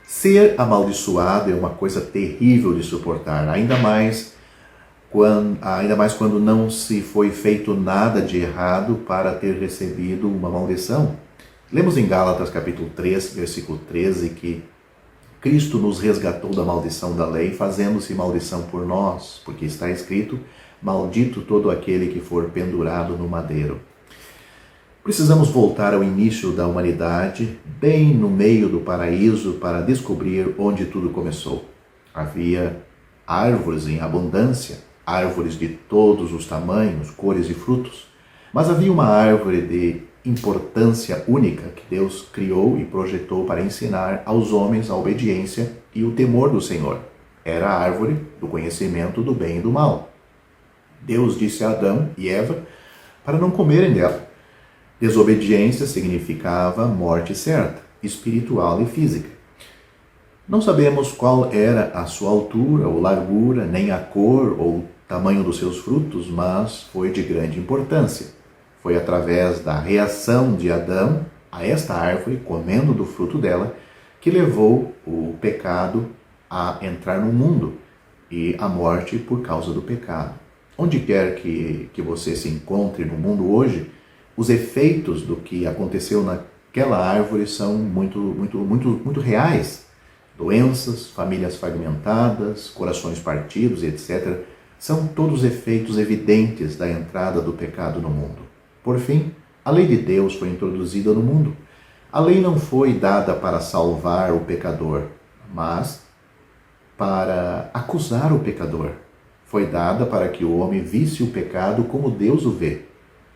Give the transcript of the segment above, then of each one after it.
Ser amaldiçoado é uma coisa terrível de suportar, ainda mais quando não se foi feito nada de errado para ter recebido uma maldição. Lemos em Gálatas capítulo 3, versículo 13, que Cristo nos resgatou da maldição da lei, fazendo-se maldição por nós, porque está escrito: maldito todo aquele que for pendurado no madeiro. Precisamos voltar ao início da humanidade, bem no meio do paraíso, para descobrir onde tudo começou. Havia árvores em abundância, árvores de todos os tamanhos, cores e frutos, mas havia uma árvore de importância única que Deus criou e projetou para ensinar aos homens a obediência e o temor do Senhor. Era a árvore do conhecimento do bem e do mal. Deus disse a Adão e Eva para não comerem dela. Desobediência significava morte certa, espiritual e física. Não sabemos qual era a sua altura ou largura, nem a cor ou tamanho dos seus frutos, mas foi de grande importância. Foi através da reação de Adão a esta árvore, comendo do fruto dela, que levou o pecado a entrar no mundo e a morte por causa do pecado. Onde quer que você se encontre no mundo hoje, os efeitos do que aconteceu naquela árvore são muito reais. Doenças, famílias fragmentadas, corações partidos, etc. São todos efeitos evidentes da entrada do pecado no mundo. Por fim, a lei de Deus foi introduzida no mundo. A lei não foi dada para salvar o pecador, mas para acusar o pecador. Foi dada para que o homem visse o pecado como Deus o vê.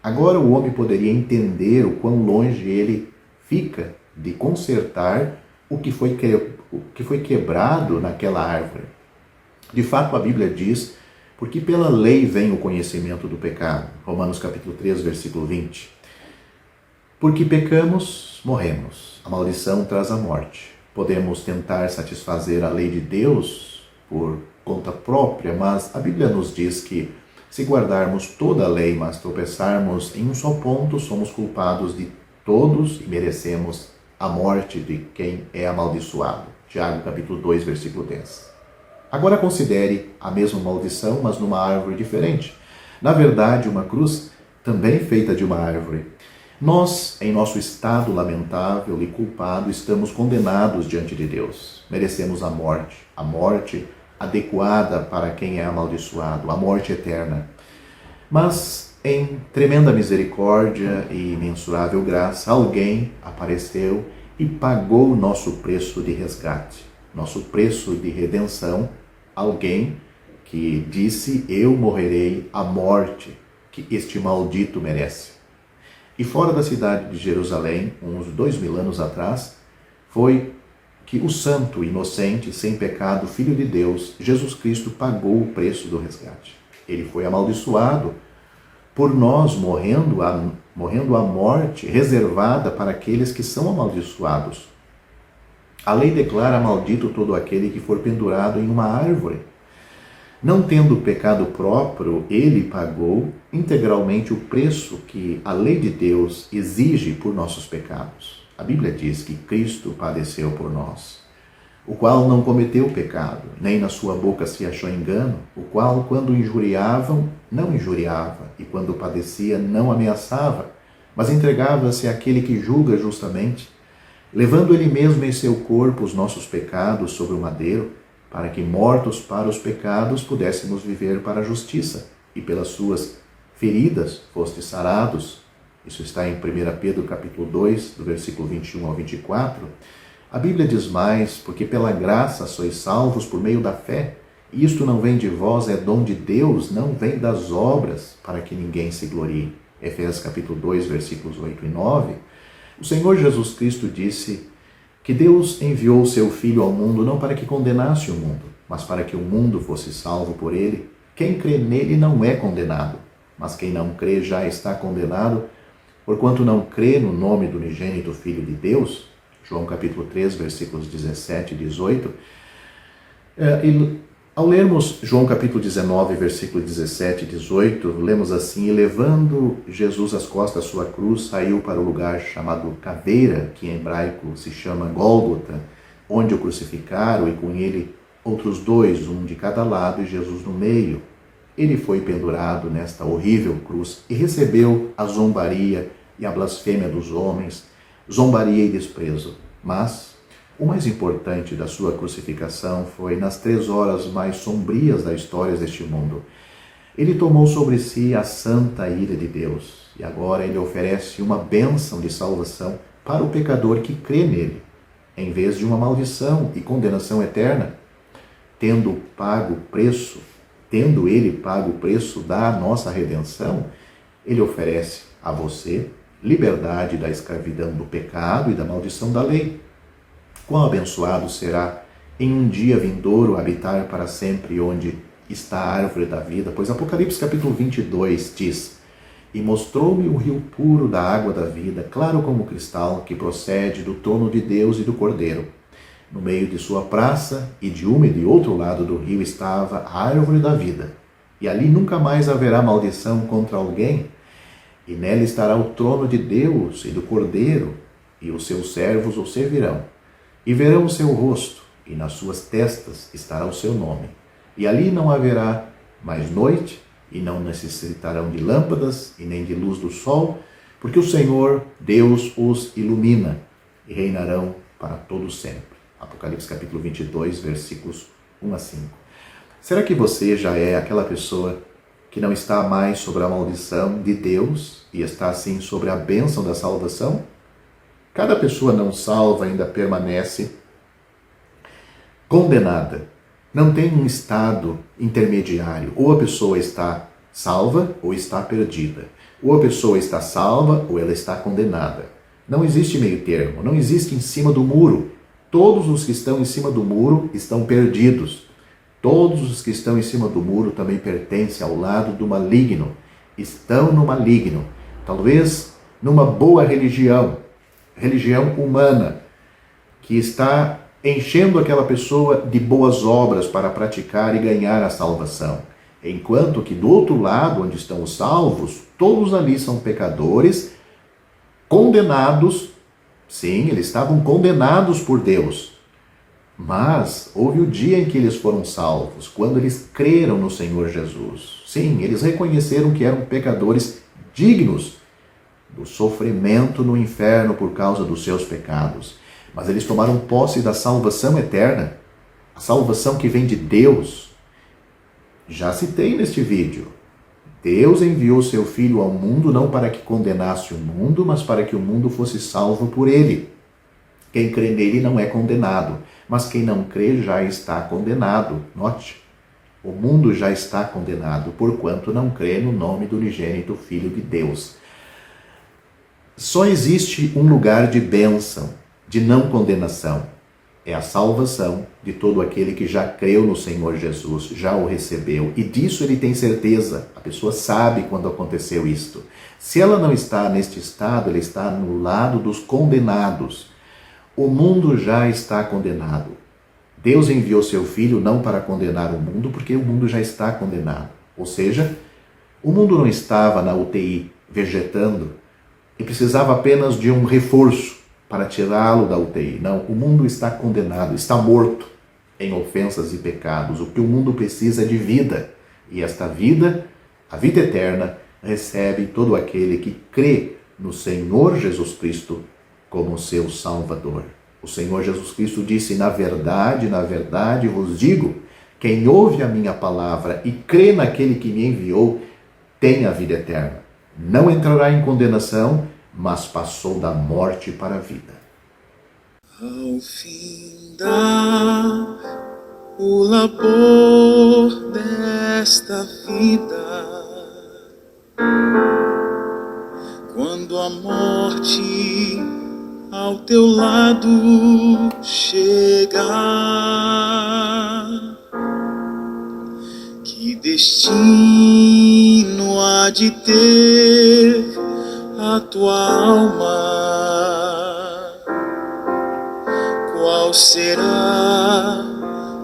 Agora o homem poderia entender o quão longe ele fica de consertar o que foi quebrado naquela árvore. De fato, a Bíblia diz: porque pela lei vem o conhecimento do pecado. Romanos capítulo 3, versículo 20. Porque pecamos, morremos. A maldição traz a morte. Podemos tentar satisfazer a lei de Deus por conta própria, mas a Bíblia nos diz que se guardarmos toda a lei, mas tropeçarmos em um só ponto, somos culpados de todos e merecemos a morte de quem é amaldiçoado. Tiago capítulo 2, versículo 10. Agora considere a mesma maldição, mas numa árvore diferente. Na verdade, uma cruz também feita de uma árvore. Nós, em nosso estado lamentável e culpado, estamos condenados diante de Deus. Merecemos a morte adequada para quem é amaldiçoado, a morte eterna. Mas, em tremenda misericórdia e imensurável graça, alguém apareceu e pagou o nosso preço de resgate, nosso preço de redenção. Alguém que disse: eu morrerei a morte que este maldito merece. E fora da cidade de Jerusalém, uns 2000 anos atrás, foi que o santo, inocente, sem pecado, Filho de Deus, Jesus Cristo, pagou o preço do resgate. Ele foi amaldiçoado por nós, morrendo a morte reservada para aqueles que são amaldiçoados. A lei declara maldito todo aquele que for pendurado em uma árvore. Não tendo pecado próprio, ele pagou integralmente o preço que a lei de Deus exige por nossos pecados. A Bíblia diz que Cristo padeceu por nós, o qual não cometeu pecado, nem na sua boca se achou engano, o qual, quando injuriavam, não injuriava, e quando padecia, não ameaçava, mas entregava-se àquele que julga justamente, levando ele mesmo em seu corpo os nossos pecados sobre o madeiro, para que, mortos para os pecados, pudéssemos viver para a justiça, e pelas suas feridas fostes sarados. Isso está em 1 Pedro capítulo 2, do versículo 21 ao 24. A Bíblia diz mais: porque pela graça sois salvos por meio da fé, e isto não vem de vós, é dom de Deus, não vem das obras, para que ninguém se glorie. Efésios capítulo 2, versículos 8 e 9. O Senhor Jesus Cristo disse que Deus enviou o seu Filho ao mundo não para que condenasse o mundo, mas para que o mundo fosse salvo por ele. Quem crê nele não é condenado, mas quem não crê já está condenado, porquanto não crê no nome do unigênito Filho de Deus, João capítulo 3, versículos 17 e 18, ao lermos João capítulo 19, versículo 17 e 18, lemos assim: e levando Jesus às costas sua cruz, saiu para o lugar chamado Caveira, que em hebraico se chama Gólgota, onde o crucificaram, e com ele outros dois, um de cada lado e Jesus no meio. Ele foi pendurado nesta horrível cruz e recebeu a zombaria e a blasfêmia dos homens, zombaria e desprezo. Mas o mais importante da sua crucificação foi nas 3 horas mais sombrias da história deste mundo. Ele tomou sobre si a santa ira de Deus e agora ele oferece uma bênção de salvação para o pecador que crê nele, em vez de uma maldição e condenação eterna. Tendo ele pago o preço da nossa redenção, ele oferece a você liberdade da escravidão do pecado e da maldição da lei. Quão abençoado será em um dia vindouro habitar para sempre onde está a árvore da vida, pois Apocalipse capítulo 22 diz: e mostrou-me o rio puro da água da vida, claro como cristal, que procede do trono de Deus e do Cordeiro. No meio de sua praça, e de uma e de outro lado do rio, estava a árvore da vida. E ali nunca mais haverá maldição contra alguém. E nela estará o trono de Deus e do Cordeiro, e os seus servos o servirão. E verão o seu rosto, e nas suas testas estará o seu nome. E ali não haverá mais noite, e não necessitarão de lâmpadas, e nem de luz do sol, porque o Senhor, Deus, os ilumina, e reinarão para todo sempre. Apocalipse capítulo 22, versículos 1 a 5. Será que você já é aquela pessoa que não está mais sobre a maldição de Deus e está assim sobre a bênção da salvação? Cada pessoa não salva ainda permanece condenada. Não tem um estado intermediário. Ou a pessoa está salva ou está perdida. Ou a pessoa está salva ou ela está condenada. Não existe meio termo, não existe em cima do muro. Todos os que estão em cima do muro estão perdidos. Todos os que estão em cima do muro também pertencem ao lado do maligno. Estão no maligno. Talvez numa boa religião humana, que está enchendo aquela pessoa de boas obras para praticar e ganhar a salvação. Enquanto que do outro lado, onde estão os salvos, todos ali são pecadores, condenados. Sim, eles estavam condenados por Deus. Mas houve o dia em que eles foram salvos, quando eles creram no Senhor Jesus. Sim, eles reconheceram que eram pecadores dignos do sofrimento no inferno por causa dos seus pecados. Mas eles tomaram posse da salvação eterna, a salvação que vem de Deus. Já citei neste vídeo. Deus enviou seu Filho ao mundo não para que condenasse o mundo, mas para que o mundo fosse salvo por ele. Quem crê nele não é condenado, mas quem não crê já está condenado. Note, o mundo já está condenado, porquanto não crê no nome do unigênito Filho de Deus. Só existe um lugar de bênção, de não condenação. É a salvação de todo aquele que já creu no Senhor Jesus, já o recebeu. E disso ele tem certeza. A pessoa sabe quando aconteceu isto. Se ela não está neste estado, ela está no lado dos condenados. O mundo já está condenado. Deus enviou seu Filho não para condenar o mundo, porque o mundo já está condenado. Ou seja, o mundo não estava na UTI vegetando e precisava apenas de um reforço para tirá-lo da UTI. Não, o mundo está condenado, está morto em ofensas e pecados. O que o mundo precisa é de vida. E esta vida, a vida eterna, recebe todo aquele que crê no Senhor Jesus Cristo como seu Salvador. O Senhor Jesus Cristo disse: na verdade vos digo, quem ouve a minha palavra e crê naquele que me enviou, tem a vida eterna. Não entrará em condenação, mas passou da morte para a vida. Ao findar o labor desta vida, quando a morte ao teu lado chegar, que destino há de ter a tua alma? Qual será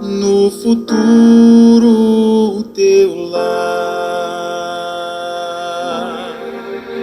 no futuro o teu lar?